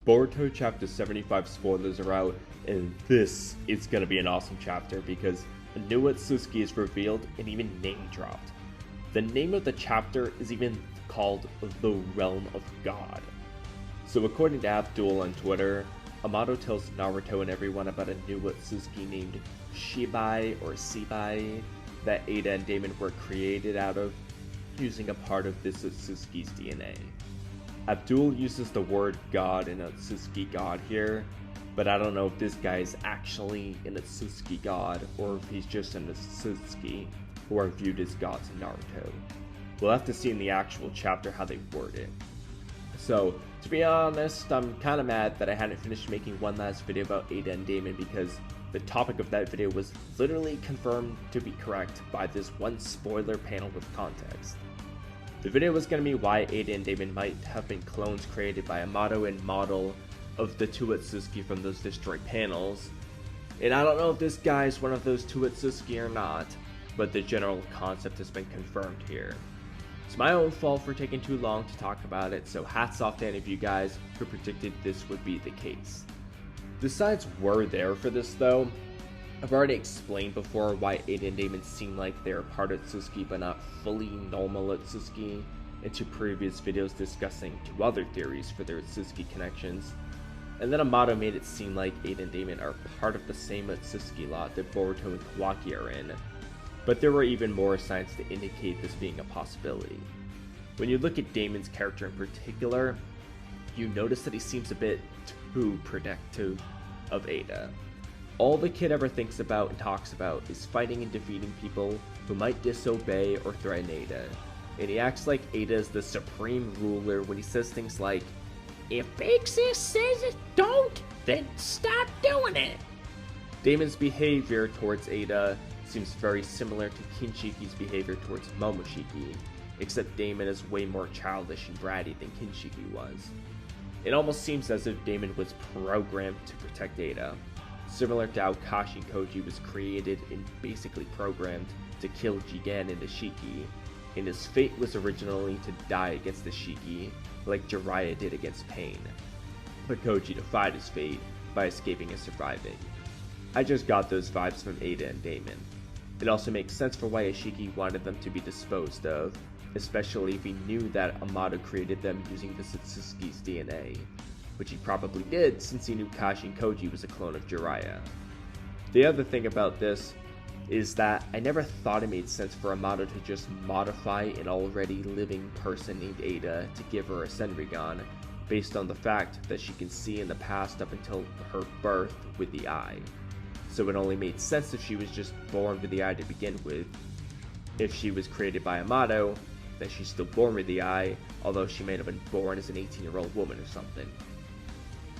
Boruto chapter 75 spoilers are out, and this is gonna be an awesome chapter because a new Otsutsuki is revealed and even name dropped. The name of the chapter is even called The Realm of God. So according to Abdul on Twitter, Amato tells Naruto and everyone about a new Otsutsuki named Shebai or Shebai that Ada and Damon were created out of, using a part of this Otsutsuki's DNA. Abdul uses the word God and Otsutsuki God here, but I don't know if this guy is actually an Otsutsuki God or if he's just an Otsutsuki who are viewed as gods in Naruto. We'll have to see in the actual chapter how they word it. So, to be honest, I'm kinda mad that I hadn't finished making one last video about Ada and Damon because the topic of that video was literally confirmed to be correct by this one spoiler panel with context. The video was going to be why Ada and Damon might have been clones created by Amato and model of the two Otsutsuki from those destroyed panels. And I don't know if this guy is one of those two Otsutsuki or not, but the general concept has been confirmed here. It's my own fault for taking too long to talk about it, so hats off to any of you guys who predicted this would be the case. The signs were there for this though. I've already explained before why Ada and Damon seem like they're part of Otsutsuki but not fully normal Otsutsuki, in two previous videos discussing two other theories for their Otsutsuki connections. And then Amato made it seem like Ada and Damon are part of the same Otsutsuki lot that Boruto and Kawaki are in, but there were even more signs to indicate this being a possibility. When you look at Damon's character in particular, you notice that he seems a bit too protective of Ada. All the kid ever thinks about and talks about is fighting and defeating people who might disobey or threaten Ada. And he acts like Ada is the supreme ruler when he says things like, "If Big Sis says it don't, then stop doing it." Damon's behavior towards Ada seems very similar to Kinshiki's behavior towards Momoshiki, except Damon is way more childish and bratty than Kinshiki was. It almost seems as if Damon was programmed to protect Ada, similar to how Kashi Koji was created and basically programmed to kill Jigen and Ishiki, and his fate was originally to die against Ishiki, like Jiraiya did against Pain. But Koji defied his fate by escaping and surviving. I just got those vibes from Ada and Damon. It also makes sense for why Ishiki wanted them to be disposed of, especially if he knew that Amato created them using the Otsutsuki's DNA, which he probably did since he knew Kashi Koji was a clone of Jiraiya. The other thing about this is that I never thought it made sense for Amato to just modify an already living person named Ada to give her a Senrigan, based on the fact that she can see in the past up until her birth with the eye. So it only made sense if she was just born with the eye to begin with. If she was created by Amato, then she's still born with the eye, although she may have been born as an 18-year-old woman or something.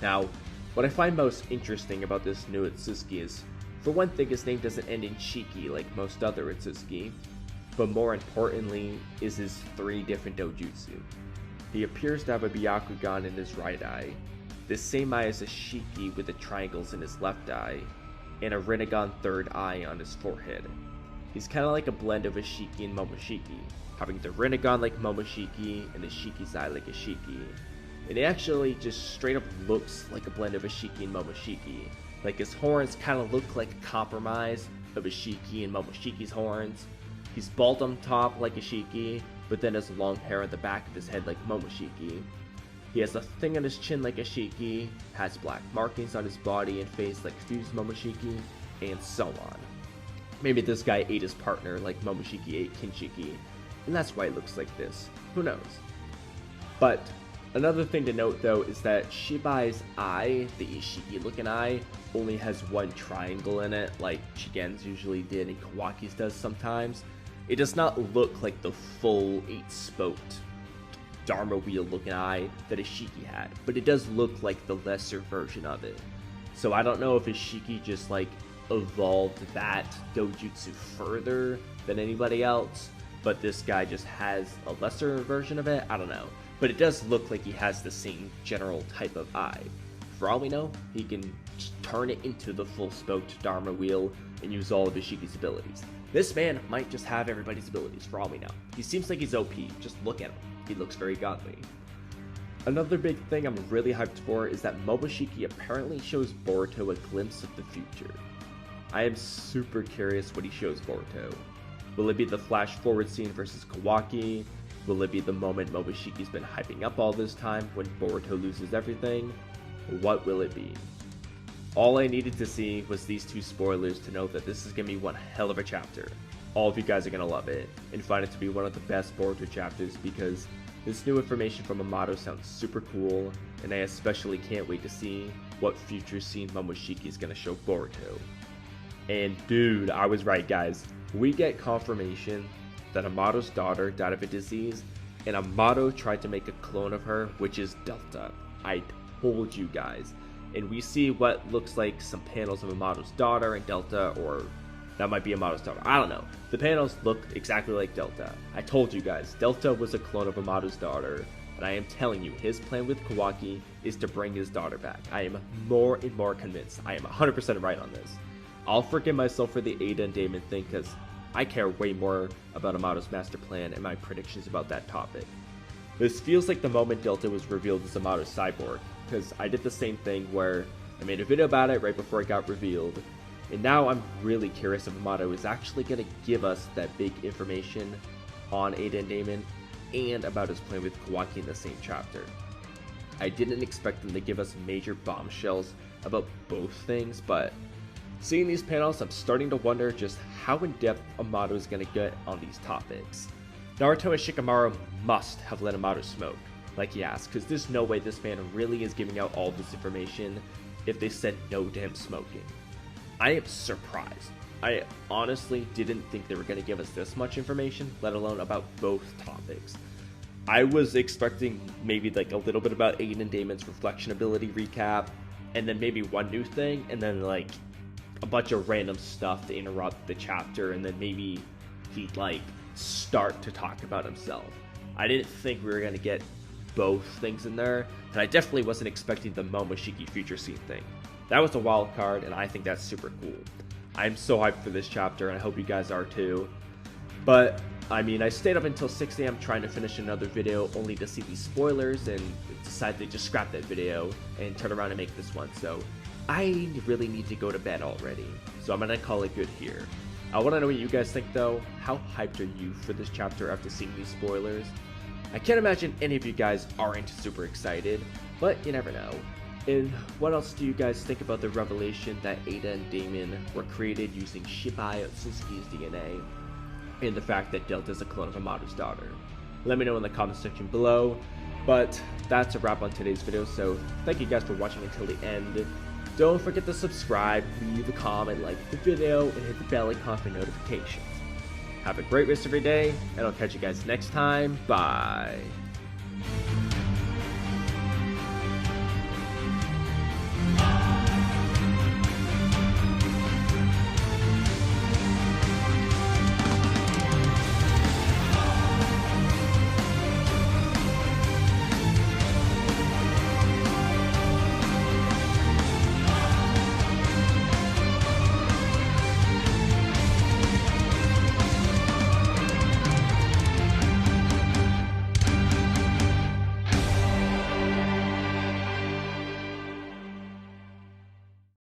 Now, what I find most interesting about this new Otsutsuki is, for one thing, his name doesn't end in Shiki like most other Otsutsuki, but more importantly is his 3 different dojutsu. He appears to have a Byakugan in his right eye, the same eye as a Shiki with the triangles in his left eye, and a Rinnegan third eye on his forehead. He's kinda like a blend of a Shiki and Momoshiki, having the Rinnegan like Momoshiki and the Shiki's eye like a Shiki. And it actually just straight up looks like a blend of a Shiki and Momoshiki. Like his horns kind of look like a compromise of a Shiki and Momoshiki's horns. He's bald on top like a Shiki, but then has long hair at the back of his head like Momoshiki. He has a thing on his chin like a Shiki, has black markings on his body and face like fused Momoshiki, and so on. Maybe this guy ate his partner like Momoshiki ate Kinshiki, and that's why it looks like this. Who knows? But another thing to note though is that Shibai's eye, the Ishiki looking eye, only has one triangle in it like Shigen's usually did and Kawaki's does sometimes. It does not look like the full 8-spoked Dharma wheel looking eye that Ishiki had, but it does look like the lesser version of it. So I don't know if Ishiki just like evolved that dojutsu further than anybody else, but this guy just has a lesser version of it. I don't know, but it does look like he has the same general type of eye. For all we know, he can turn it into the full spoked Dharma wheel and use all of Ishiki's abilities. This man might just have everybody's abilities for all we know. He seems like he's OP, just look at him. He looks very godly. Another big thing I'm really hyped for is that Momoshiki apparently shows Boruto a glimpse of the future. I am super curious what he shows Boruto. Will it be the flash forward scene versus Kawaki? Will it be the moment Momoshiki's been hyping up all this time when Boruto loses everything? What will it be? All I needed to see was these two spoilers to know that this is going to be one hell of a chapter. All of you guys are going to love it and find it to be one of the best Boruto chapters because this new information from Amato sounds super cool, and I especially can't wait to see what future scene Momoshiki is going to show Boruto. And dude, I was right guys, we get confirmation that Amato's daughter died of a disease, and Amato tried to make a clone of her, which is Delta. I told you guys. And we see what looks like some panels of Amato's daughter and Delta, or that might be Amato's daughter, I don't know. The panels look exactly like Delta. I told you guys, Delta was a clone of Amato's daughter, and I am telling you, his plan with Kawaki is to bring his daughter back. I am more and more convinced. I am 100% right on this. I'll forgive myself for the Ada and Damon thing, because I care way more about Amato's master plan and my predictions about that topic. This feels like the moment Delta was revealed as Amato's cyborg, because I did the same thing where I made a video about it right before it got revealed, and now I'm really curious if Amato is actually going to give us that big information on Ada and Damon and about his plan with Kawaki in the same chapter. I didn't expect them to give us major bombshells about both things, but seeing these panels, I'm starting to wonder just how in-depth Amato is going to get on these topics. Naruto and Shikamaru must have let Amato smoke, like he asked, because there's no way this man really is giving out all this information if they said no to him smoking. I am surprised. I honestly didn't think they were going to give us this much information, let alone about both topics. I was expecting maybe like a little bit about Aiden and Damon's reflection ability recap, and then maybe one new thing, and then like a bunch of random stuff to interrupt the chapter, and then maybe he'd like start to talk about himself. I didn't think we were going to get both things in there, and I definitely wasn't expecting the Momoshiki future scene thing. That was a wild card, and I think that's super cool. I'm so hyped for this chapter, and I hope you guys are too. But, I mean, I stayed up until 6 AM trying to finish another video, only to see these spoilers, and decided to just scrap that video and turn around and make this one, so I really need to go to bed already. So I'm gonna call it good here. I want to know what you guys think though. How hyped are you for this chapter after seeing these spoilers? I can't imagine any of you guys aren't super excited, but you never know. And what else do you guys think about the revelation that Ada and Damon were created using Shebai Otsutsuki's DNA, and the fact that Delta is a clone of Amato's daughter? Let me know in the comment section below. But that's a wrap on today's video, so thank you guys for watching until the end. Don't forget to subscribe, leave a comment, like the video, and hit the bell icon for notifications. Have a great rest of your day, and I'll catch you guys next time. Bye.